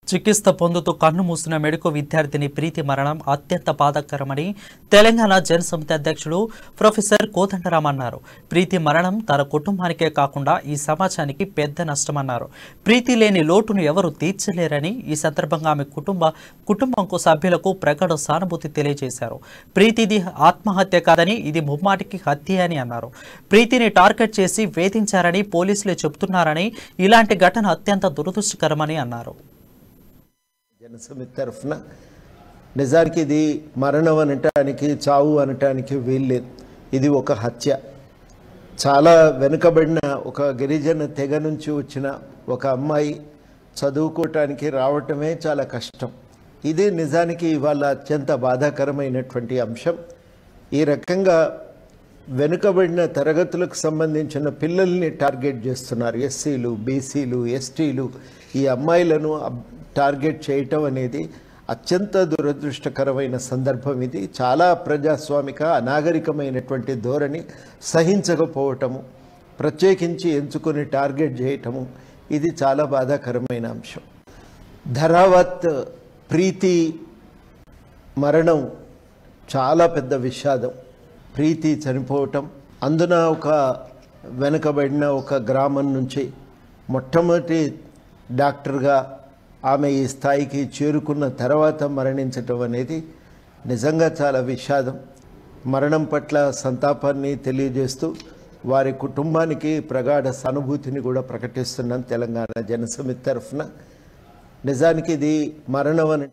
చికిత్స పొందుతూ కన్ను మూసిన మెడికల్ విద్యార్థిని ప్రీతి మరణం అత్యంత బాధాకరమని తెలంగాణ జనసమితి అధ్యక్షుడు ప్రొఫెసర్ కోదండరాం అన్నారు. ప్రీతి మరణం తన కుటుంబానికే కాకుండా ఈ సమాజానికి పెద్ద నష్టమన్నారు. ప్రీతి లేని లోటును ఎవరు తీర్చలేరని ఈ సందర్భంగా ఆమె కుటుంబంకు సభ్యులకు ప్రగాఢ సానుభూతి తెలియజేశారు. ప్రీతిది ఆత్మహత్య కాదని ఇది ముమ్మాటికి హత్య అని అన్నారు. ప్రీతిని టార్గెట్ చేసి వేధించారని పోలీసులు చెబుతున్నారని ఇలాంటి ఘటన అత్యంత దురదృష్టకరమని అన్నారు. జనసమితి తరఫున నిజానికి ఇది మరణం అనటానికి చావు అనటానికి వీల్లేదు. ఇది ఒక హత్య. చాలా వెనుకబడిన ఒక గిరిజన తెగ నుంచి వచ్చిన ఒక అమ్మాయి చదువుకోవటానికి రావటమే చాలా కష్టం. ఇది నిజానికి ఇవాళ అత్యంత బాధాకరమైనటువంటి అంశం. ఈ రకంగా వెనుకబడిన తరగతులకు సంబంధించిన పిల్లల్ని టార్గెట్ చేస్తున్నారు. ఎస్సీలు, బీసీలు, ఎస్టీలు ఈ అమ్మాయిలను టార్గెట్ చేయటం అనేది అత్యంత దురదృష్టకరమైన సందర్భం. ఇది చాలా ప్రజాస్వామిక అనాగరికమైనటువంటి ధోరణి. సహించకపోవటము, ప్రత్యేకించి ఎంచుకొని టార్గెట్ చేయటము ఇది చాలా బాధాకరమైన అంశం. ధరావత్ ప్రీతి మరణం చాలా పెద్ద విషాదం. ప్రీతి చనిపోవటం, అందున ఒక వెనుకబడిన ఒక గ్రామం నుంచి మొట్టమొదటి డాక్టర్గా ఆమె ఈ స్థాయికి చేరుకున్న తర్వాత మరణించటం అనేది నిజంగా చాలా విషాదం. మరణం పట్ల సంతాపాన్ని తెలియజేస్తూ వారి కుటుంబానికి ప్రగాఢ సానుభూతిని కూడా ప్రకటిస్తున్నాం తెలంగాణ జనసమితి తరఫున. నిజానికి ఇది మరణం అని